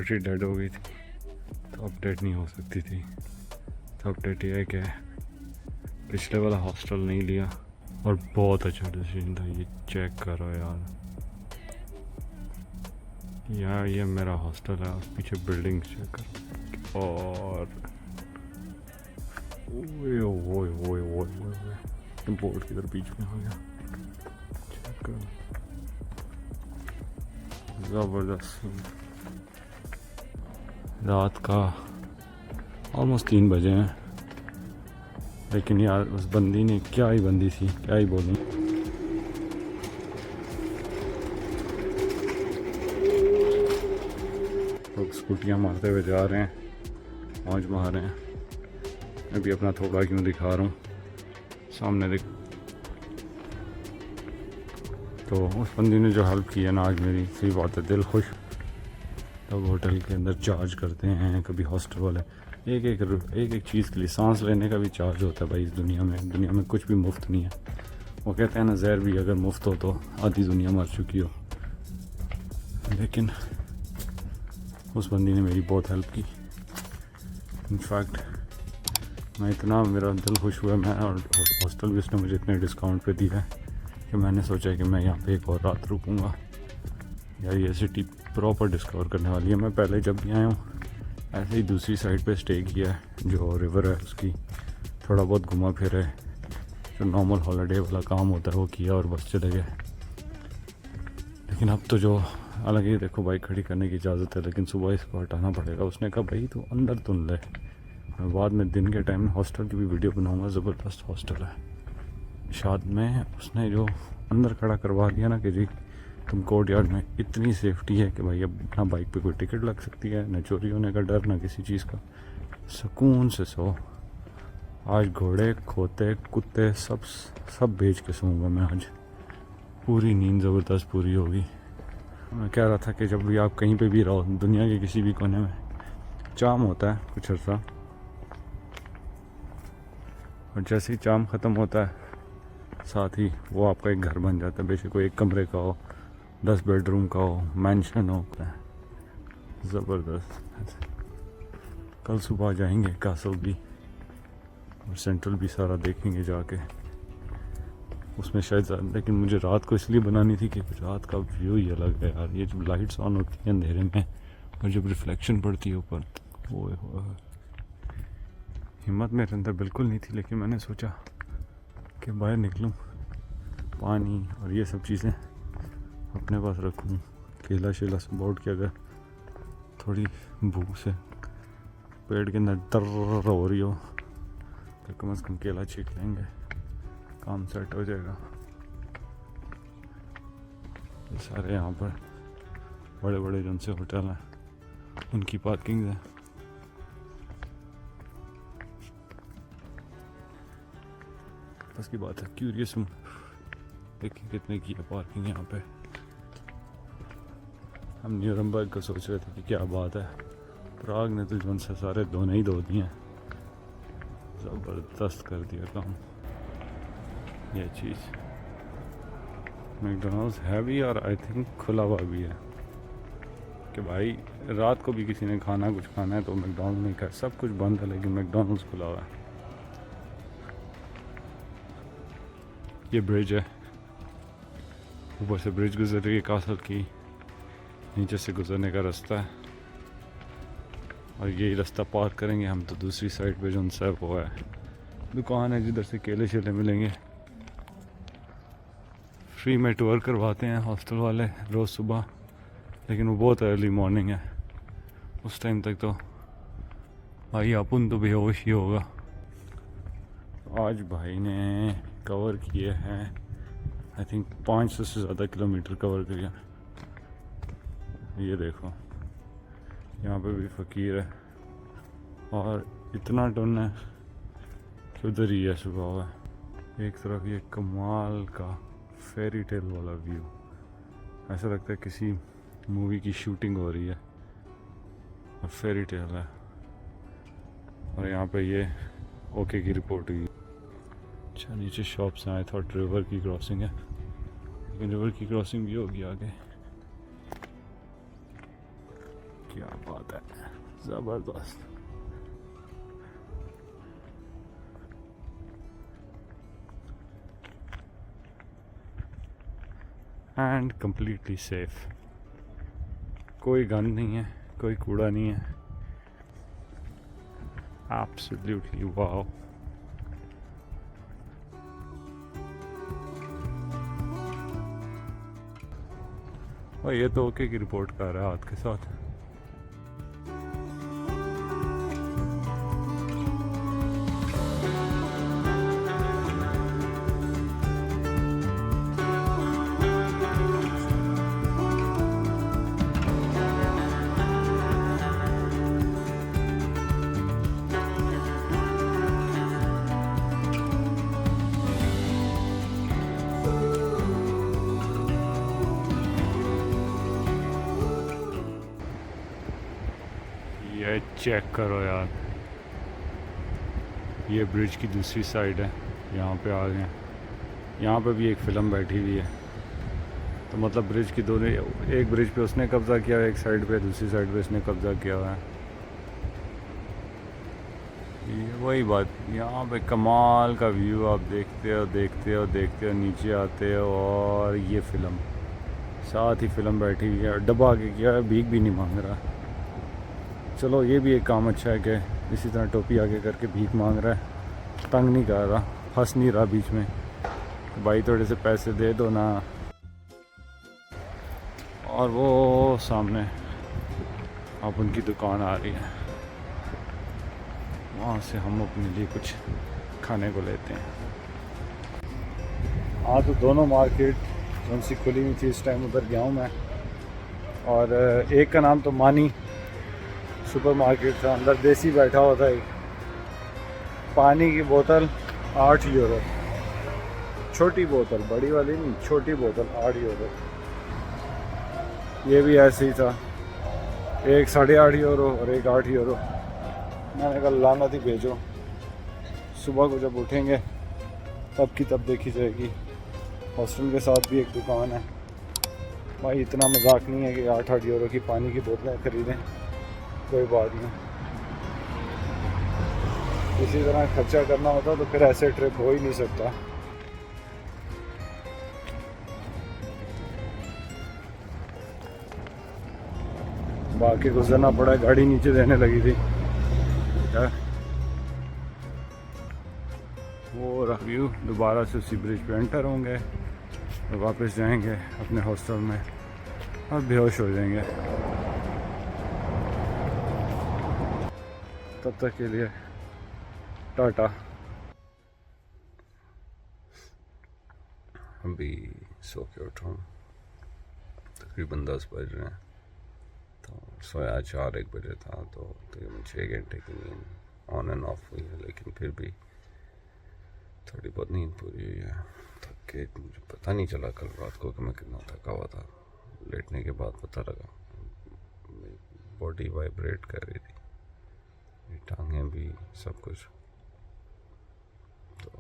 Battery dead हो गई थी तो अपडेट नहीं हो सकती थी। तो अपडेट ये है कि पिछले वाला हॉस्टल नहीं लिया और बहुत अच्छा डिसीजन था। ये चेक करो यार, ये मेरा हॉस्टल है और पीछे बिल्डिंग चेक करो। और ओए ओए ओए ओए ओए बोर्ड किधर बीच में आ गया, चेक करो, ज़बरदस्त। रात का ऑलमोस्ट 3 बजे हैं, लेकिन यार उस बंदी ने क्या ही बंदी थी, क्या ही बोलूं। लोग स्कूटियाँ मारते हुए जा रहे हैं, मौज मार रहे हैं। मैं भी अपना थोड़ा क्यों दिखा रहा हूँ, सामने देख। तो उस बंदी ने जो हेल्प की है ना आज मेरी, सही बात है, दिल खुश। लोग होटल के अंदर चार्ज करते हैं, कभी हॉस्टल वाले एक एक चीज़ के लिए, सांस लेने का भी चार्ज होता है भाई। इस दुनिया में कुछ भी मुफ्त नहीं है। वो कहते हैं ना, जहर भी अगर मुफ्त हो तो आधी दुनिया मर चुकी हो। लेकिन उस बंदी ने मेरी बहुत हेल्प की। इनफैक्ट मैं इतना, मेरा दिल खुश हुआ, मैं, और हॉस्टल भी उसने मुझे इतने डिस्काउंट पे दिया है कि मैंने सोचा कि मैं यहाँ पे एक और रात रुकूँगा। यार ये सिटी प्रॉपर डिस्कवर करने वाली है। मैं पहले जब भी आया हूँ ऐसे ही दूसरी साइड पे स्टे किया है, जो रिवर है उसकी थोड़ा बहुत घुमा फिर है, जो नॉर्मल हॉलीडे वाला काम होता है वो किया और बस चले गए। लेकिन अब तो जो अलग ही, देखो बाइक खड़ी करने की इजाज़त है, लेकिन सुबह इसको हटाना पड़ेगा। उसने कहा भाई तू अंदर तुन ले, मैं बाद में दिन के टाइम में हॉस्टल की भी वीडियो बनाऊँगा। ज़बरदस्त हॉस्टल है शाद में। उसने जो अंदर खड़ा करवा दिया ना कि जी तुम कोर्ट यार्ड में, इतनी सेफ्टी है कि भाई अब ना बाइक पे कोई टिकट लग सकती है, ना चोरी होने का डर, ना किसी चीज़ का। सुकून से सो। आज घोड़े, खोते, कुत्ते सब बेच के सोऊंगा मैं आज। पूरी नींद ज़बरदस्त पूरी होगी। मैं कह रहा था कि जब भी आप कहीं पे भी रहो दुनिया के किसी भी कोने में, चाम होता है कुछ अर्सा, और जैसे ही चाम ख़त्म होता है साथ ही वो आपका एक घर बन जाता है। बेशक कोई एक कमरे का हो, 10 बेडरूम का हो, मैंशन हो, ज़बरदस्त। कल सुबह जाएंगे कासल भी और सेंट्रल भी सारा देखेंगे जाके। उसमें शायद, लेकिन मुझे रात को इसलिए बनानी थी कि रात का व्यू ही अलग है यार। ये जब लाइट्स ऑन होती हैं अंधेरे में और जब रिफ्लेक्शन पड़ती है ऊपर, वो हिम्मत मेरे अंदर बिल्कुल नहीं थी, लेकिन मैंने सोचा कि बाहर निकलूं, पानी और ये सब चीज़ें अपने पास रखूं। केला शेला सुबह उठ के अगर थोड़ी भूख से पेट के अंदर दर्र हो रही हो तो कम से कम केला छीक लेंगे, काम सेट हो जाएगा। ये सारे यहाँ पर बड़े बड़े जन से होटल हैं, उनकी पार्किंग है। बस की बात है, क्यूरियस हूँ, देखिए कितने की है पार्किंग यहाँ पे। हम न्यूरमबर्ग का सोच रहे थे कि क्या बात है, प्राग ने तो जन से सारे दोनों ही दो दिए, ज़बरदस्त कर दिया काम। ये चीज़ मैकडॉनल्ड्स है भी और आई थिंक खुला हुआ भी है कि भाई रात को भी किसी ने कुछ खाना है तो मैकडॉनल्ड्स नहीं खा, सब कुछ बंद है लेकिन मैकडॉनल्ड्स खुला हुआ है। ये ब्रिज है, ऊपर से ब्रिज गुजर रही है कासल की, नीचे से गुजरने का रास्ता है और यही रास्ता पार करेंगे हम तो दूसरी साइड पे जो उनसे वो है दुकान है जिधर से केले शेले मिलेंगे। फ्री में टूर करवाते हैं हॉस्टल वाले रोज़ सुबह, लेकिन वो बहुत अर्ली मॉर्निंग है, उस टाइम तक तो भाई अपन तो बेहोश ही होगा। आज भाई ने कवर किए हैं आई थिंक 500 से ज़्यादा किलोमीटर कवर किया। ये देखो यहाँ पे भी फ़कीर है और इतना टन है कि उधर ही है सुबह हुआ। एक तरफ ये कमाल का फेरी टेल वाला व्यू, ऐसा लगता है किसी मूवी की शूटिंग हो रही है और फेरी टेल है। और यहाँ पे ये ओके की रिपोर्ट हुई। अच्छा नीचे शॉप्स हैं, आई थॉट रिवर की क्रॉसिंग है, लेकिन रिवर की क्रॉसिंग भी होगी आगे क्या बात है, ज़बरदस्त। एंड कम्प्लीटली सेफ, कोई गंद नहीं है, कोई कूड़ा नहीं है। Absolutely wow. और ये तो ओके की रिपोर्ट कर रहा है हाथ के साथ। ये चेक करो यार, ये ब्रिज की दूसरी साइड है, यहाँ पे आ गए। यहाँ पे भी एक फ़िल्म बैठी हुई है, तो मतलब ब्रिज की दोनों, एक ब्रिज पे उसने कब्ज़ा किया है एक साइड पे, दूसरी साइड पे इसने कब्ज़ा किया हुआ है। ये वही बात, यहाँ पे कमाल का व्यू, आप देखते हो देखते हो देखते हो, नीचे आते हो और ये फ़िल्म, साथ ही फ़िल्म बैठी हुई है। डब्बा आगे किया है, भीख भी नहीं मांग रहा। चलो ये भी एक काम अच्छा है कि इसी तरह टोपी आगे करके भीख मांग रहा है, तंग नहीं कर रहा, फंस नहीं रहा बीच में। तो भाई थोड़े से पैसे दे दो ना। और वो सामने अब उनकी दुकान आ रही है, वहाँ से हम अपने लिए कुछ खाने को लेते हैं। हाँ, तो दोनों मार्केट कौन सी खुली हुई थी इस टाइम, उधर गया हूँ मैं। और एक का नाम तो मानी सुपर मार्केट था, अंदर देसी बैठा हुआ था एक। पानी की बोतल 8 यूरो, छोटी बोतल, बड़ी वाली नहीं, छोटी बोतल 8 यूरो। ये भी ऐसे ही था, एक 8.5 यूरो और एक 8 यूरो। मैंने कहा लानत ही भेजो, सुबह को जब उठेंगे तब की तब देखी जाएगी। हॉस्टल के साथ भी एक दुकान है भाई, इतना मजाक नहीं है कि 8-8 यूरो की पानी की बोतलें खरीदें, कोई बात नहीं। इसी तरह खर्चा करना होता तो फिर ऐसे ट्रिप हो ही नहीं सकता। बाकी गुजरना पड़ा, गाड़ी नीचे देने लगी थी। वो रहा व्यू, दोबारा से उसी ब्रिज पे एंटर होंगे और वापस जाएंगे अपने हॉस्टल में और बेहोश हो जाएंगे। तब तक के लिए टाटा। अभी सो के उठा हूँ, तकरीबन 10 बज रहे हैं। तो सोया 4-1 बजे था, तो तकरीबन 6 घंटे की नींद ऑन एंड ऑफ हुई है, लेकिन फिर भी थोड़ी बहुत नींद पूरी हुई है। थक के मुझे पता नहीं चला कल रात को कि मैं कितना थका हुआ था। लेटने के बाद पता लगा, बॉडी वाइब्रेट कर रही थी, टांगें भी, सब कुछ। तो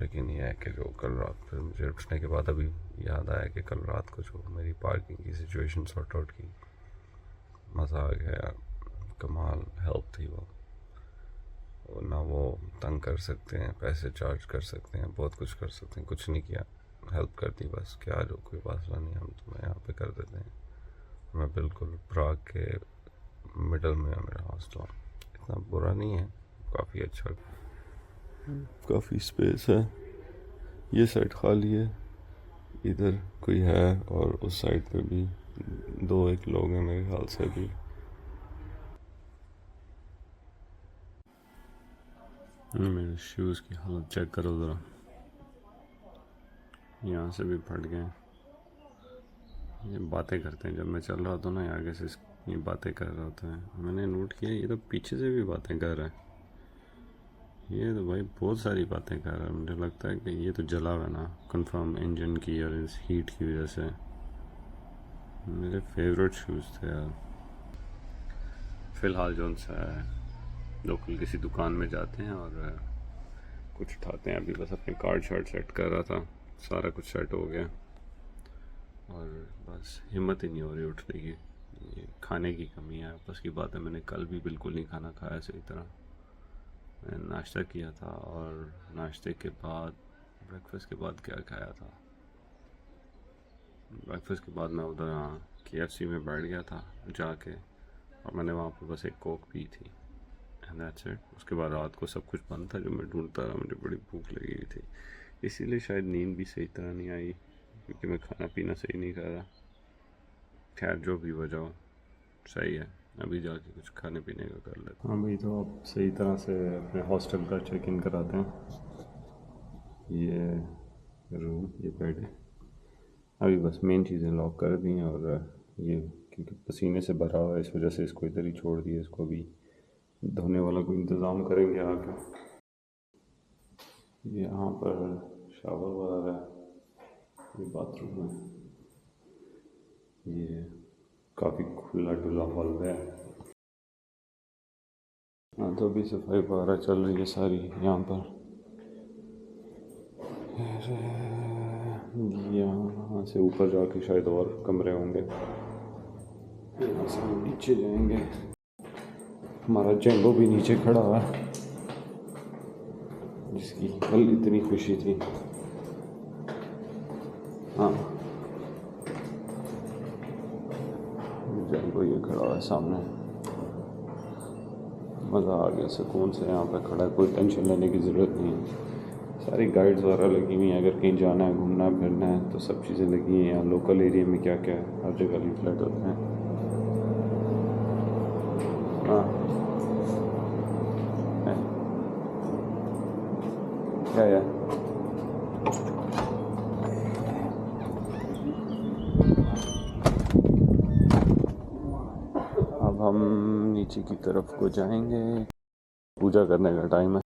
लेकिन यह है कि जो कल रात, फिर मुझे उठने के बाद अभी याद आया कि कल रात को जो मेरी पार्किंग की सिचुएशन सॉर्ट आउट की, मज़ा आ गया, कमाल हेल्प थी वो। ना वो तंग कर सकते हैं, पैसे चार्ज कर सकते हैं, बहुत कुछ कर सकते हैं, कुछ नहीं किया, हेल्प कर दी बस। क्या जो कोई मसला नहीं, हम तुम्हें यहाँ पे कर देते हैं। मैं बिल्कुल प्राग के मिडल में है मेरा हॉस्टल, इतना बुरा नहीं है, काफ़ी अच्छा, काफ़ी स्पेस है। ये साइड खाली है, इधर कोई है, और उस साइड पे भी 2-1 लोग हैं मेरे ख्याल से भी। मेरे शूज़ की हालत चेक करो ज़रा, यहाँ से भी फट गए। ये बातें करते हैं, जब मैं चल रहा था ना आगे से ये बातें कर रहा होता है। मैंने नोट किया ये तो पीछे से भी बातें कर रहा है, ये तो भाई बहुत सारी बातें कर रहा है। मुझे लगता है कि ये तो जला हुआ ना कंफर्म इंजन की और इस हीट की वजह से। मेरे फेवरेट शूज़ थे यार। फ़िलहाल जो उनसे लोकल किसी दुकान में जाते हैं और कुछ उठाते हैं। अभी बस अपने कार्ड शार्ट सेट कर रहा था, सारा कुछ सेट हो गया और बस हिम्मत ही नहीं हो रही उठने की। ये खाने की कमी है, बस की बात है। मैंने कल भी बिल्कुल नहीं खाना खाया सही तरह। मैंने नाश्ता किया था और नाश्ते के बाद ब्रेकफास्ट के बाद क्या खाया था, ब्रेकफास्ट के बाद मैं उधर KFC में बैठ गया था जाके, और मैंने वहाँ पे बस एक कोक पी थी, एंड दैट्स इट। उसके बाद रात को सब कुछ बंद था जो मैं ढूंढता रहा। मुझे बड़ी भूख लगी हुई थी, इसीलिए शायद नींद भी सही तरह नहीं आई, क्योंकि मैं खाना पीना सही नहीं कर रहा। खैर जो भी वजह हो, सही है। अभी जाके कुछ खाने पीने का कर लेते। हाँ भाई, तो अब सही तरह से अपने हॉस्टल का चेक इन कराते हैं। ये रूम, ये बेड है। अभी बस मेन चीज़ें लॉक कर दी हैं, और ये क्योंकि पसीने से भरा हुआ है इस वजह से इसको इधर ही छोड़ दिया। इसको अभी धोने वाला कोई इंतज़ाम करेंगे आके। ये यहाँ पर शावर वगैरह है, ये बाथरूम है, ये काफ़ी खुला डुला हॉल है। हाँ, तो अभी सफाई वगैरह चल रही है सारी यहाँ पर। यहाँ से ऊपर जाके शायद और कमरे होंगे, यहाँ से हम नीचे जाएंगे। हमारा जेंगो भी नीचे खड़ा हुआ है, जिसकी कल इतनी खुशी थी। हाँ, जेंगो ये खड़ा हुआ है सामने। मज़ा आ गया, सुकून से यहाँ पे खड़ा है, कोई टेंशन लेने की ज़रूरत नहीं है। सारी गाइड्स वगैरह लगी हुई हैं, अगर कहीं जाना है, घूमना है, फिरना है तो सब चीज़ें लगी हैं। यहाँ लोकल एरिया में क्या क्या है, हर जगह लीफलेट होते हैं। हाँ, क्या है? अब हम नीचे की तरफ को जाएंगे, पूजा करने का टाइम है।